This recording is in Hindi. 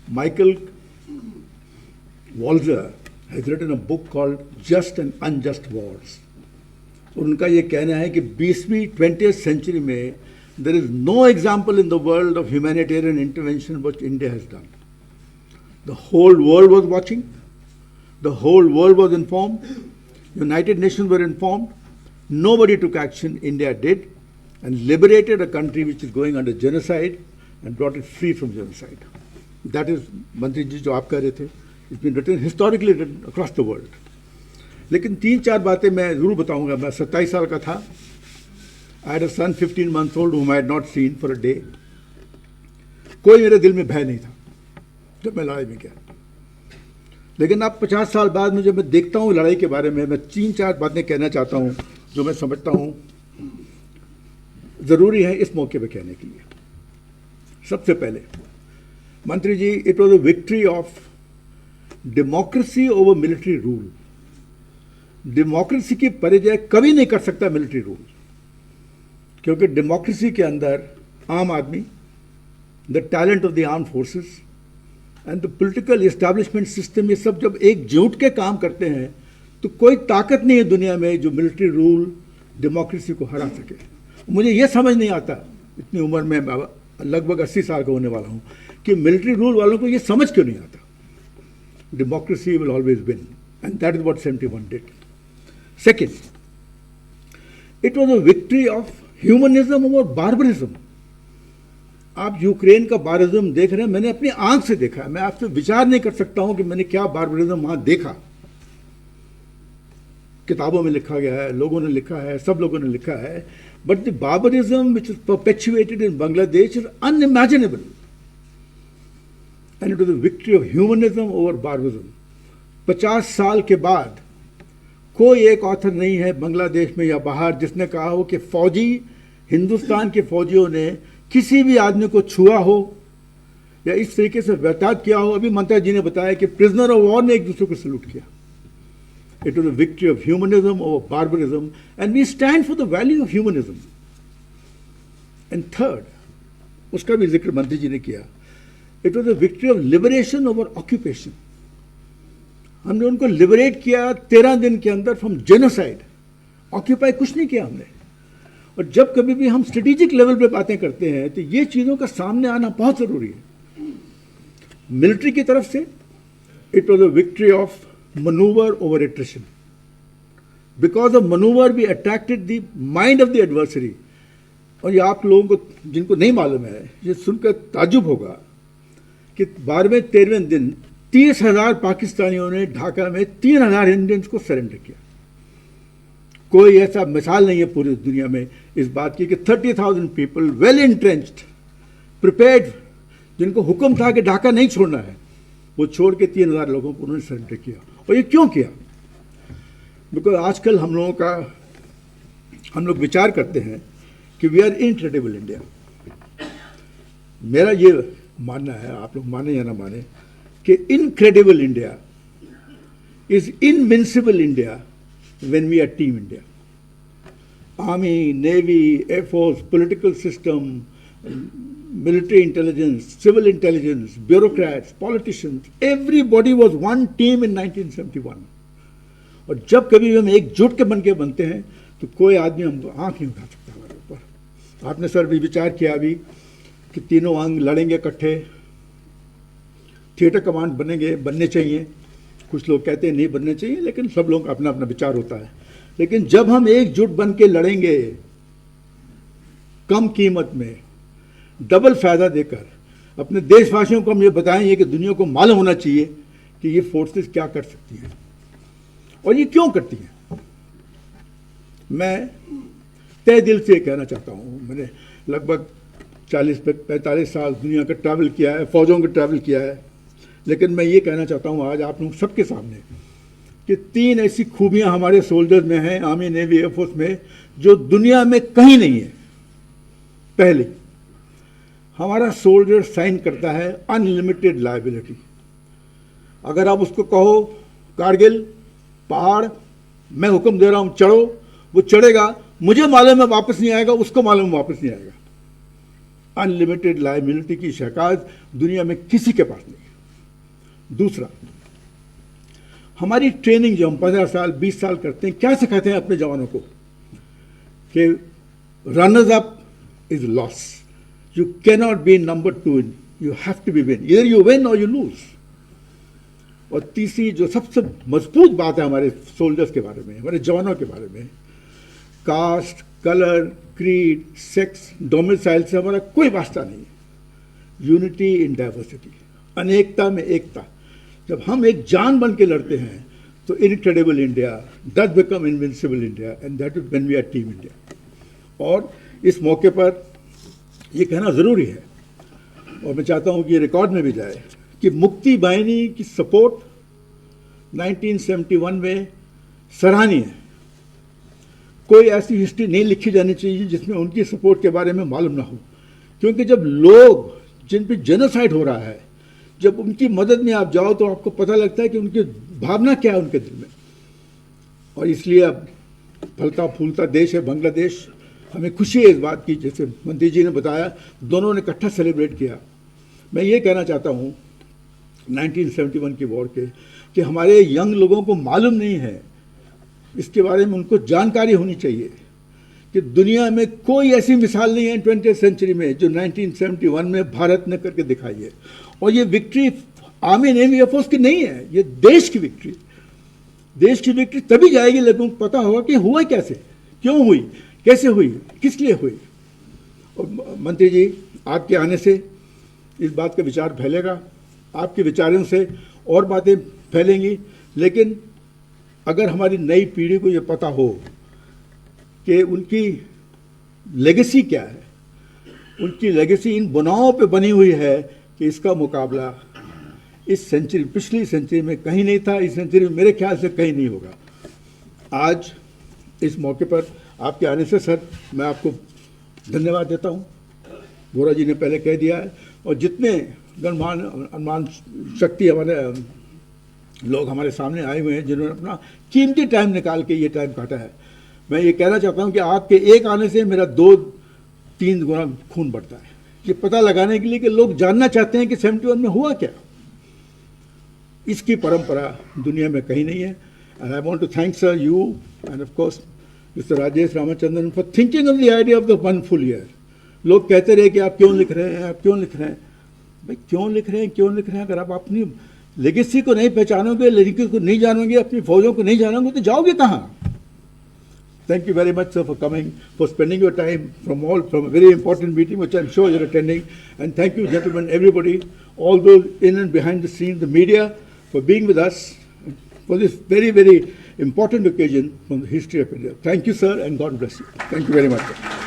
Michael Walzer has written a book called Just and Unjust Wars. उनका ये कहना है कि 20वीं 20th century में there is no example in the world of humanitarian intervention which India has done. The whole world was watching. The whole world was informed. United Nations were informed. Nobody took action. India did and liberated a country which is going under genocide and brought it free from genocide. That is, मंत्री जी जो आप कह रहे थे, it's been written historically written across the world. लेकिन 3-4 बातें मैं जरूर बताऊंगा. मैं 27 साल का था. I had a son 15 months old whom I had not seen for a day. कोई मेरे दिल में भय नहीं था जब मैं लड़ाई में गया. लेकिन अब 50 साल बाद में जब मैं देखता हूँ लड़ाई के बारे में, मैं 3-4 बातें कहना चाहता हूँ जो मैं समझता हूँ ज़रूरी है इस मौके पे कहने के लिए. सबसे पहले मंत्री ji, it was a victory of democracy over military rule. Democracy की परिजय कभी नहीं कर सकता मिलिट्री रूल, क्योंकि डेमोक्रेसी के अंदर आम आदमी, the talent of the armed forces and the political establishment system, ये सब जब एकजुट के काम करते हैं तो कोई ताकत नहीं है दुनिया में जो मिलिट्री रूल डेमोक्रेसी को हरा सके. मुझे ये समझ नहीं आता, इतनी उम्र में लगभग 80 साल का होने वाला हूँ, कि मिलिट्री रूल वालों को ये समझ क्यों नहीं आता. Democracy will always win and that is what 71 did. Second, it was a victory of humanism over barbarism. आप यूक्रेन का बार्बरिज्म देख रहे हैं, मैंने अपनी आंख से देखा है. मैं आपसे विचार नहीं कर सकता हूं कि मैंने क्या बार्बरिज्म वहां देखा. किताबों में लिखा गया है, लोगों ने लिखा है, सब लोगों ने लिखा है. But the barbarism which is परपेचुएटेड in Bangladesh is unimaginable and it was a victory of humanism over barbarism. 50 साल के बाद कोई एक ऑथर नहीं है बांग्लादेश में या बाहर जिसने कहा हो कि फौजी, हिंदुस्तान के फौजियों ने किसी भी आदमी को छुआ हो या इस तरीके से व्यवहार किया हो. अभी मंत्री जी ने बताया कि प्रिजनर ऑफ वॉर ने एक दूसरे को सल्यूट किया. It was a victory of humanism over barbarism and we stand for the value of humanism. And third, उसका भी जिक्र मंत्री जी ने किया, it was a victory of liberation over occupation. हमने उनको लिबरेट किया 13 दिन के अंदर फ्रॉम जेनोसाइड. ऑक्यूपाई कुछ नहीं किया हमने. और जब कभी भी हम स्ट्रेटेजिक लेवल पे बातें करते हैं तो ये चीज़ों का सामने आना बहुत ज़रूरी है. मिलिट्री की तरफ से it was a victory of manoeuvre over attrition. Because of manoeuvre we attracted the mind of the adversary. और ये आप लोगों को जिनको नहीं मालूम है, ये सुनकर ताज्जुब होगा कि 12वें-13वें दिन 30,000 पाकिस्तानियों ने ढाका में 3,000 इंडियंस को सरेंडर किया. कोई ऐसा मिसाल नहीं है पूरी दुनिया में इस बात की कि 30,000 पीपल वेल इंट्रेंच्ड, प्रिपेयर्ड, जिनको हुक्म था कि ढाका नहीं छोड़ना है, वो छोड़ के 3,000 लोगों को उन्होंने सरेंडर किया. और ये क्यों किया? बिकॉज आजकल हम लोग विचार करते हैं कि वी आर इनक्रेडिबल इंडिया. मेरा ये मानना है, आप लोग माने या ना माने, कि incredible India is invincible India when we are Team India. Army, Navy, Air Force, political system, military intelligence, civil intelligence, bureaucrats, politicians, everybody was one team in 1971. और जब कभी भी हम एकजुट के बन के बनते हैं तो कोई आदमी हमको आंख नहीं उठा सकता हमारे ऊपर. आपने सर भी विचार किया अभी कि तीनों अंग लड़ेंगे इकट्ठे, थिएटर कमांड बनने चाहिए. कुछ लोग कहते हैं नहीं बनने चाहिए, लेकिन सब लोग अपना अपना विचार होता है. लेकिन जब हम एकजुट बन के लड़ेंगे कम कीमत में, डबल फायदा देकर, अपने देशवासियों को हम ये बताएंगे कि दुनिया को मालूम होना चाहिए कि ये फोर्सेस क्या कर सकती हैं और ये क्यों करती हैं. मैं तय दिल से कहना चाहता हूँ, मैंने लगभग 40-45 साल दुनिया का ट्रैवल किया है, फौजों का ट्रैवल किया है. लेकिन मैं ये कहना चाहता हूँ आज आप लोग सबके सामने कि 3 ऐसी खूबियाँ हमारे सोल्जर्स में हैं, आर्मी, नेवी, एयरफोर्स में, जो दुनिया में कहीं नहीं है. पहली, हमारा सोल्जर साइन करता है अनलिमिटेड लायबिलिटी. अगर आप उसको कहो कारगिल पहाड़ मैं हुक्म दे रहा हूँ चढ़ो, वो चढ़ेगा, मुझे मालूम है वापस नहीं आएगा, उसको मालूम है वापस नहीं आएगा. अनलिमिटेड लायबिलिटी की शकायत दुनिया में किसी के पास नहीं है. दूसरा, हमारी ट्रेनिंग जो हम 15 साल 20 साल करते हैं, क्या सिखाते हैं अपने जवानों को कि runners up is loss, you can not be number 2, you have to be win, either you win or you lose. और तीसरी जो सबसे मजबूत बात है हमारे सोल्जर्स के बारे में, हमारे जवानों के बारे में, caste, colour, creed, sex, domicile से हमारा कोई वास्ता नहीं है। यूनिटी इन डाइवर्सिटी, अनेकता में एकता। जब हम एक जान बन के लड़ते हैं तो incredible India does become invincible India, and that is when we are team India. और इस मौके पर ये कहना ज़रूरी है, और मैं चाहता हूँ कि ये रिकॉर्ड में भी जाए, कि मुक्ति बाहिनी की सपोर्ट 1971 में सराहनीय है। कोई ऐसी हिस्ट्री नहीं लिखी जानी चाहिए जिसमें उनकी सपोर्ट के बारे में मालूम ना हो, क्योंकि जब लोग जिन पे जेनोसाइड हो रहा है, जब उनकी मदद में आप जाओ तो आपको पता लगता है कि उनकी भावना क्या है उनके दिल में। और इसलिए अब फलता फूलता देश है बांग्लादेश, हमें खुशी है इस बात की, जैसे मंत्री जी ने बताया, दोनों ने इकट्ठा सेलिब्रेट किया। मैं ये कहना चाहता हूँ 1971 की वॉर के, कि हमारे यंग लोगों को मालूम नहीं है, इसके बारे में उनको जानकारी होनी चाहिए कि दुनिया में कोई ऐसी मिसाल नहीं है 20th सेंचुरी में जो 1971 में भारत ने करके दिखाई है। और ये विक्ट्री आर्मी नेवी एयरफोर्स की नहीं है, ये देश की विक्ट्री। देश की विक्ट्री तभी जाएगी लोगों को पता होगा कि हुआ कैसे, क्यों हुई, कैसे हुई, किस लिए हुई। और मंत्री जी, आपके आने से इस बात का विचार फैलेगा, आपके विचारों से और बातें फैलेंगी। लेकिन अगर हमारी नई पीढ़ी को ये पता हो कि उनकी लेगेसी क्या है, उनकी लेगेसी इन बुनाओं पे बनी हुई है कि इसका मुकाबला इस सेंचुरी, पिछली सेंचुरी में कहीं नहीं था, इस सेंचुरी में मेरे ख्याल से कहीं नहीं होगा। आज इस मौके पर आपके आने से सर मैं आपको धन्यवाद देता हूँ। वोरा जी ने पहले कह दिया है, और जितने गणमान अनुमान शक्ति हमारे लोग हमारे सामने आए हुए हैं, जिन्होंने अपना कीमती टाइम निकाल के ये टाइम काटा है, मैं ये कहना चाहता हूँ कि आपके एक आने से मेरा 2-3 गुना खून बढ़ता है, ये पता लगाने के लिए कि लोग जानना चाहते हैं कि 71 में हुआ क्या। इसकी परंपरा दुनिया में कहीं नहीं है। And I want to thank sir you and of course mister Rajesh Ramachandran for thinking of the idea of the 1 full year। लोग कहते रहे कि आप क्यों लिख रहे हैं, आप क्यों लिख रहे हैं। भाई क्यों लिख रहे हैं, क्यों लिख रहे हैं? अगर आप अपनी लेगेसी को नहीं पहचानोगे, लेगेसी को नहीं जानोगे, अपनी फौजों को नहीं जानोगे तो जाओगे कहाँ? Thank you very much, sir, for coming, for spending your time from a very important meeting, which I'm sure you're attending. And thank you, gentlemen, everybody, all those in and behind the scenes, the media, for being with us for this very, very important occasion from the history of India. Thank you, sir, and God bless you. Thank you very much, sir.